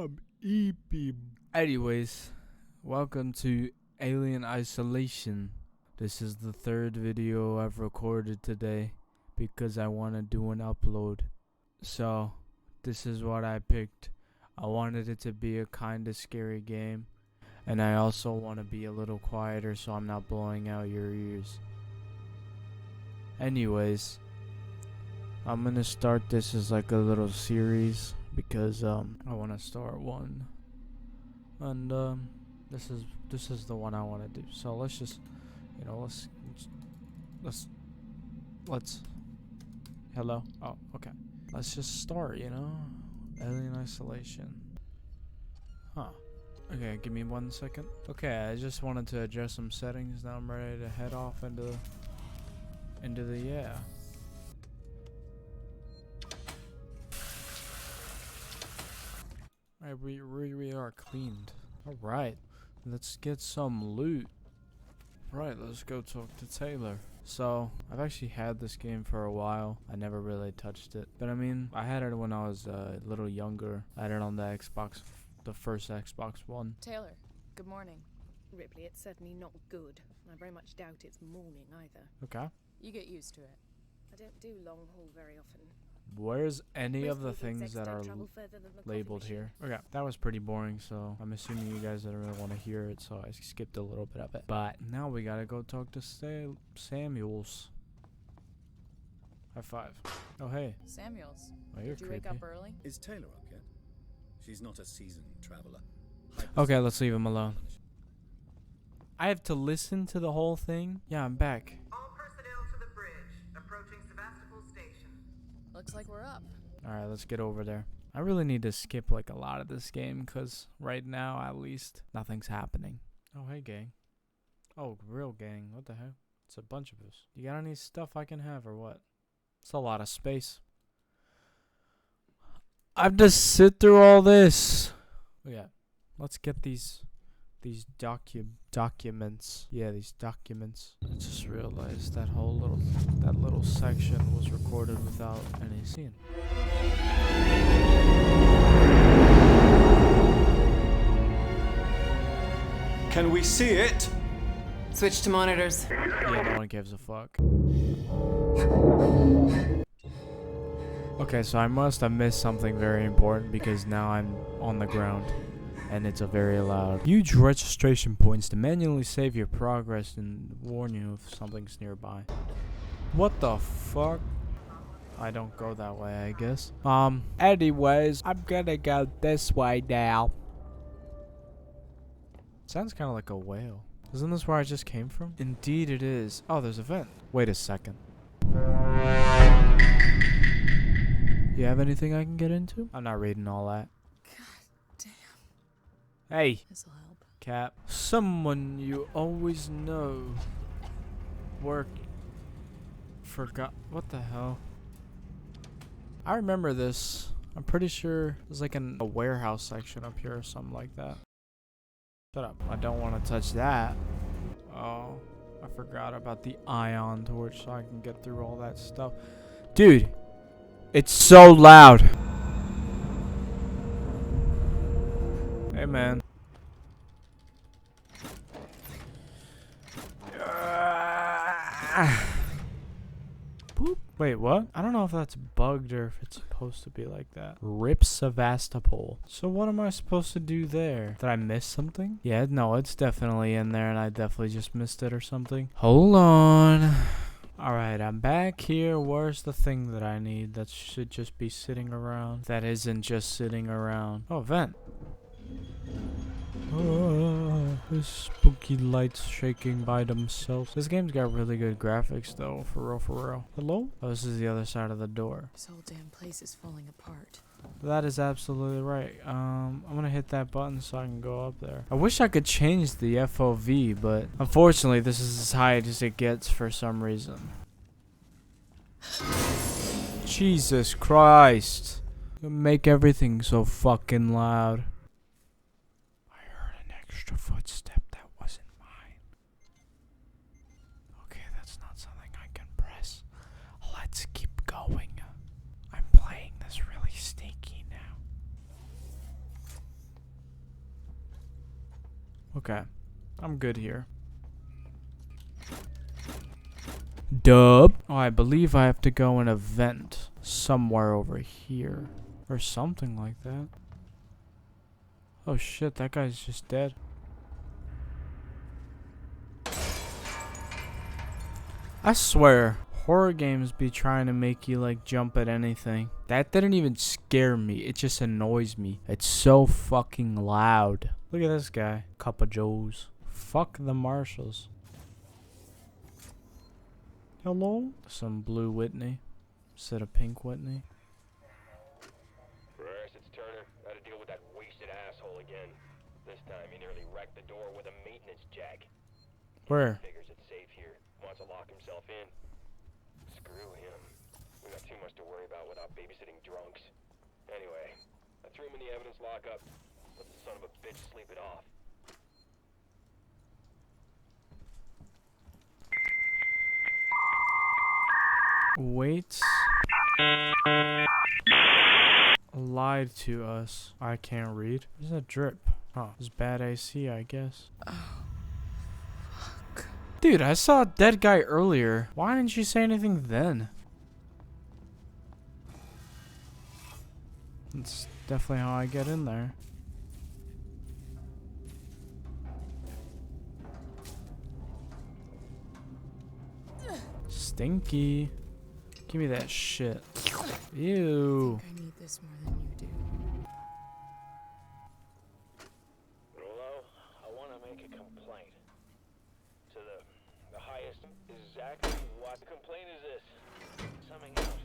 I'm eeping. Anyways, welcome to Alien Isolation. This is the third video I've recorded today because I want to do an upload. So, this is what I picked. I wanted it to be a kind of scary game. And I also want to be a little quieter so I'm not blowing out your ears. Anyways, I'm gonna start this as like a little series because I want to start one, and this is the one I want to do. So let's just, let's hello. Oh, okay. Let's just start. Alien Isolation. Huh. Okay, give me 1 second. Okay, I just wanted to adjust some settings. Now I'm ready to head off into the yeah. Alright, we are cleaned. Alright, let's get some loot. Right, let's go talk to Taylor. So, I've actually had this game for a while. I never really touched it. But I mean, I had it when I was a little younger. I had it on the Xbox, the first Xbox One. Taylor, good morning. Ripley, it's certainly not good. I very much doubt it's morning either. Okay. You get used to it. I don't do long haul very often. Where's any of the Most things execs that don't are travel further than the coffee labeled machine. here? Okay, that was pretty boring, so I'm assuming you guys didn't really want to hear it, so I skipped a little bit of it. But now we gotta go talk to Samuels. High five. Oh, hey. Samuels, Oh, you're did you creepy. wake up early? Is Taylor up yet? She's not a seasoned traveler. Okay, let's leave him alone. I have to listen to the whole thing? Yeah, I'm back. All personnel to the bridge, approaching Sevastopol Station. Looks like we're up. Alright, let's get over there. I really need to skip like a lot of this game because right now, at least, nothing's happening. Oh, hey, gang. Oh, real gang. What the heck? It's a bunch of us. You got any stuff I can have or what? It's a lot of space. I have to sit through all this. Yeah, let's get these documents. Yeah, these documents. I just realized that little section was recorded without any scene. Can we see it? Switch to monitors. Yeah, no one gives a fuck. Okay, so I must have missed something very important because now I'm on the ground. And it's a very loud. Huge registration points to manually save your progress and warn you if something's nearby. What the fuck? I don't go that way, I guess. Anyways, I'm gonna go this way now. Sounds kind of like a whale. Isn't this where I just came from? Indeed it is. Oh, there's a vent. Wait a second. You have anything I can get into? I'm not reading all that. Hey, This'll help. Cap. Someone you always know. Forgot. What the hell? I remember this. I'm pretty sure there's like a warehouse section up here or something like that. Shut up. I don't want to touch that. Oh, I forgot about the ion torch so I can get through all that stuff. Dude, it's so loud. Hey, man. Boop. Wait, what? I don't know if that's bugged or if it's supposed to be like that. Rip Sevastopol. So what am I supposed to do there? Did I miss something? Yeah, no, it's definitely in there and I definitely just missed it or something. Hold on. Alright, I'm back here. Where's the thing that I need that should just be sitting around? That isn't just sitting around. Oh, vent. This spooky lights shaking by themselves. This game's got really good graphics though, for real, for real. Hello? Oh, this is the other side of the door. This whole damn place is falling apart. That is absolutely right. I'm gonna hit that button so I can go up there. I wish I could change the FOV, but unfortunately this is as high as it gets for some reason. Jesus Christ. You make everything so fucking loud. Extra footstep that wasn't mine. Okay, that's not something I can press. Let's keep going. I'm playing this really sneaky now. Okay. I'm good here. Dub. Oh, I believe I have to go in a vent somewhere over here. Or something like that. Oh shit, that guy's just dead. I swear, horror games be trying to make you like jump at anything. That didn't even scare me. It just annoys me. It's so fucking loud. Look at this guy. Cup of Joes. Fuck the marshals. Hello? Some blue Whitney instead of pink Whitney. First, it's Turner. Got to deal with that wasted asshole again. This time he nearly wrecked the door with a maintenance jack. Where? Figures it's safe here. Wants to lock himself in. Screw him. We got too much to worry about without babysitting drunks. Anyway, I threw him in the evidence lockup. Let the son of a bitch sleep it off. Wait. Lied to us. I can't read. There's a drip. Oh, it's bad AC, I guess. Oh, fuck. Dude, I saw a dead guy earlier. Why didn't you say anything then? That's definitely how I get in there. Stinky. Give me that shit. Ew. I need this more than you do. Hello? I want to make a complaint. To the highest. Exactly what the complaint is this? Summing out.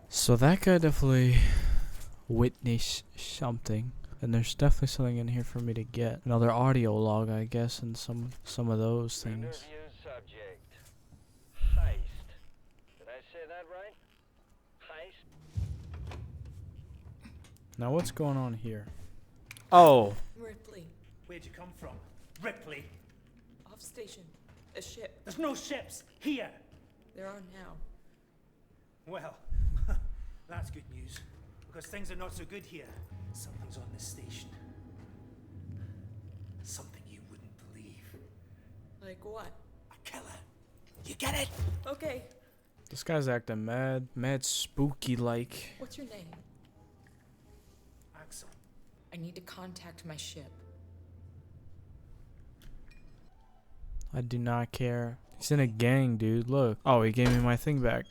So that guy definitely witnessed something. And there's definitely something in here for me to get. Another audio log, I guess, and some of those things. Interview subject. Heist. Did I say that right? Heist? Now what's going on here? Oh. Ripley, Where'd you come from? Ripley? off station. A ship. There's no ships here. There are now. Well, that's good news. Because things are not so good here. Something's on this station. Something you wouldn't believe. Like what? A killer. You get it? Okay. This guy's acting mad spooky like. What's your name? Axel. I need to contact my ship. I do not care. He's in a gang, dude. Look. Oh, he gave me my thing back.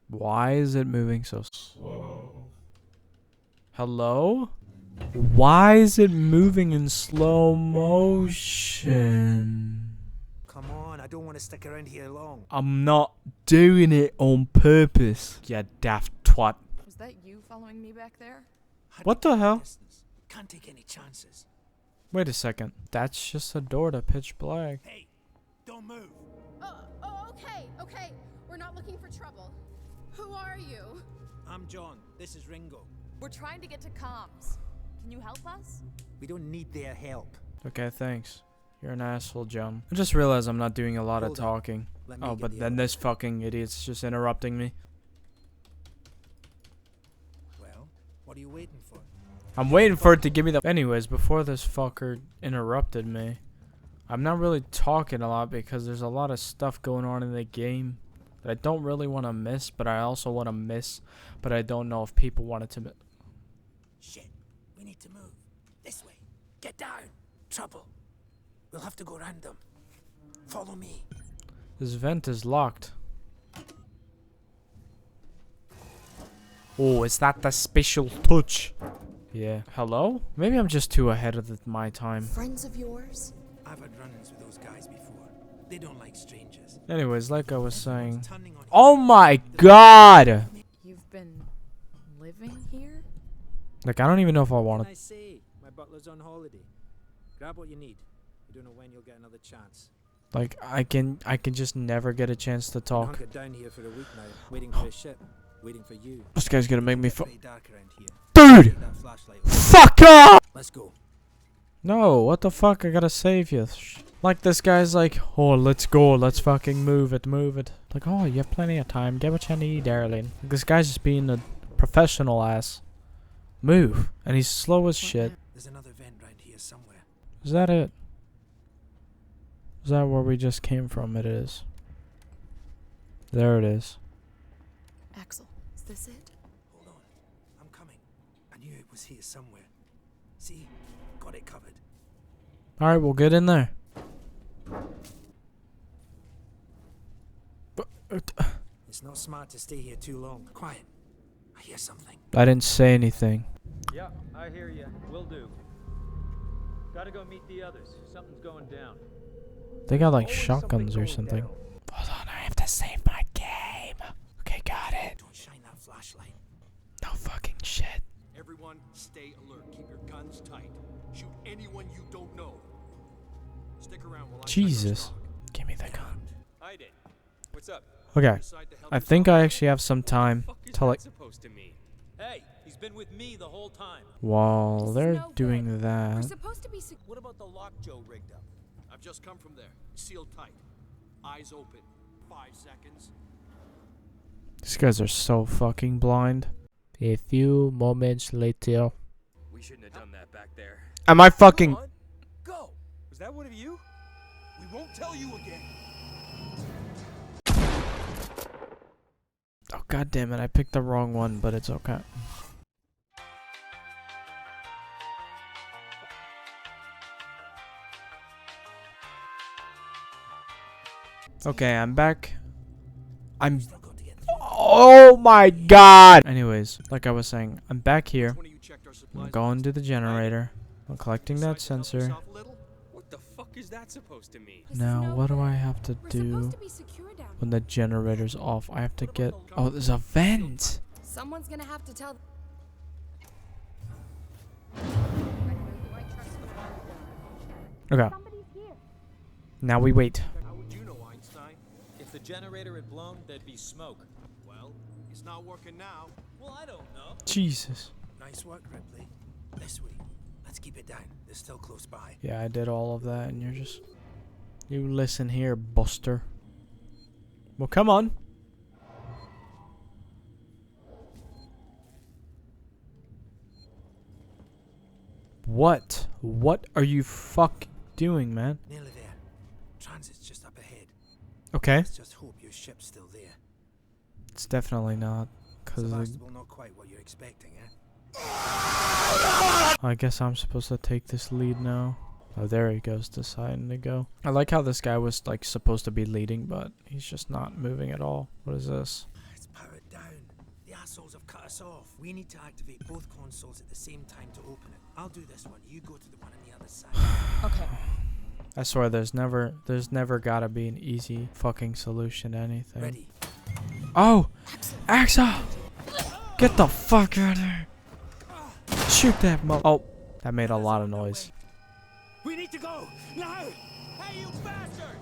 Why is it moving so slow? Hello? Why is it moving in slow motion? Come on, I don't want to stick around here long. I'm not doing it on purpose. Yeah, daft twat. Was that you following me back there? What the hell? Distance. Can't take any chances. Wait a second. That's just a door to pitch black. Hey, don't move. Okay. We're not looking for trouble. Who are you? I'm John. This is Ringo. We're trying to get to comms. Can you help us? We don't need their help. Okay, thanks. You're an asshole, John. I just realized I'm not doing a lot of Hold on. talking. Let me Oh, get but the then other- this fucking idiot's just interrupting me. Well, what are you waiting for? I'm waiting for it to give me the... Anyways, before this fucker interrupted me, I'm not really talking a lot because there's a lot of stuff going on in the game that I don't really want to miss, but I also want to miss, but I don't know if people want it to miss. Shit, we need to move. This way. Get down. Trouble. We'll have to go around them. Follow me. This vent is locked. Oh, is that the special touch? Yeah. Hello? Maybe I'm just too ahead of my time. Friends of yours? I've had run-ins with those guys before. They don't like strangers. Anyways, like I was saying. Turning on Oh my god! You've been living here? Like, I don't even know if I want I to. say, my butler's on holiday. Grab what you need. You don't know when you'll get another chance. Like, I can just never get a chance to Been talk. hunkered down here for a week now, waiting for a ship, waiting for you. This guy's gonna make me It's fu- pretty dark around here. Dude! Take that flashlight. Fuck off! Let's go. No, what the fuck? I gotta save you. Like, this guy's like, oh, let's go. Let's fucking move it. Like, oh, you have plenty of time. Get what you need, darling. Like, this guy's just being a professional ass. Move. And he's slow as shit. There's another vent round here somewhere. Is that it? Is that where we just came from? It is. There it is. Axel, is this it? Hold on. I'm coming. I knew it was here somewhere. See? Got it covered. Alright, we'll get in there. It's not smart to stay here too long. Quiet. I hear something. I didn't say anything. Yeah, I hear you. Will do. Gotta go meet the others. Something's going down. They got like Always shotguns or going something. down. Hold on, I have to save my game. Okay, got it. Don't shine that flashlight. No fucking shit. Everyone, stay alert. Keep your guns tight. Shoot anyone you don't know. Stick around while I check our Jesus. stock. Give me the gun. Hi, Dave. What's up? Okay. Decide to help I us think out. I actually have some time Fuck is to that like supposed to mean? Hey, he's been with me the whole time. while This is they're no good. doing We're that. supposed to be What about the lock Joe rigged up? I've just come from there. Sealed tight. Eyes open. 5 seconds. These guys are so fucking blind. A few moments later. We shouldn't have done that back there. Am I fucking Come on, go. Was that one of you? We won't tell you again. Oh god damn it, I picked the wrong one, but it's okay. Okay, I'm back. I'm Still got to get through. oh my god. Anyways, like I was saying, I'm back here. One of you checked our supplies. I'm going to the generator. I'm collecting Decide that to help sensor. yourself a little? What the fuck is that supposed to mean? This is Now, no what do good. I have to We're do supposed to be secure down when here. the generator's off? I have to get. Oh, there's a vent. Someone's gonna have to tell. Okay. Somebody's here. Now we wait. How would you know, Einstein? If the generator had blown, there'd be smoke. Well, it's not working now. Well, I don't know. Jesus. Nice work, Ripley. This way. Let's keep it down. They're still close by. Yeah, I did all of that, and you're just. You listen here, Buster. Well, come on. What? What are you fuck doing, man? Nearly there. Transit's just up ahead. Okay. Let's just hope your ship's still there. It's definitely not. Because Sevastopol, not quite what you're expecting, eh? I guess I'm supposed to take this lead now. Oh, there he goes, deciding to go. I like how this guy was, like, supposed to be leading, but he's just not moving at all. What is this? It's powered down. The assholes have cut us off. We need to activate both consoles at the same time to open it. I'll do this one. You go to the one on the other side. Okay. I swear there's never gotta be an easy fucking solution to anything. Ready? Oh! Axel! Get the fuck out of here! Shoot that mo- Oh, that made a lot of noise. We need to go! Now! Hey, you bastard!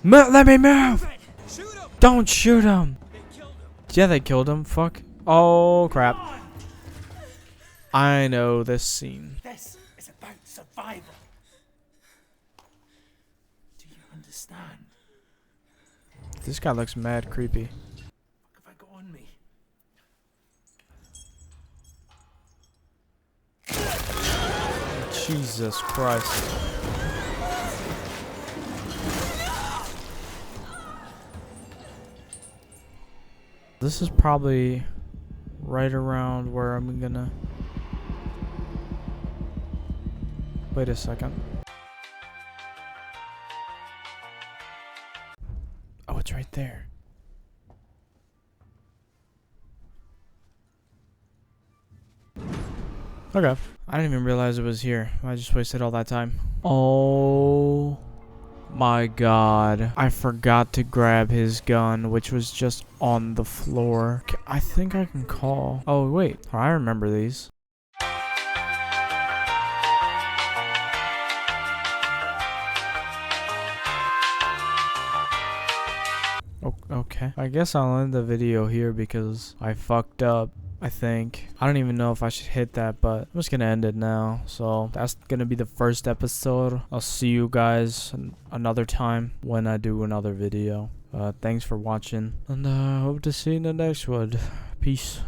Let me move! Shoot him! Don't shoot him! They killed him. Yeah, they killed him. Fuck. Oh, crap. I know this scene. This is about survival. Do you understand? This guy looks mad creepy. What have I got on me? Jesus Christ. This is probably right around where I'm gonna... Wait a second. Oh, it's right there. Okay. I didn't even realize it was here. I just wasted all that time. Oh my god. I forgot to grab his gun, which was just on the floor. I think I can call. Oh, wait. I remember these. Okay. I guess I'll end the video here because I fucked up. I think. I don't even know if I should hit that, but I'm just gonna end it now. So that's gonna be the first episode. I'll see you guys another time when I do another video. Thanks for watching, and hope to see you in the next one. Peace.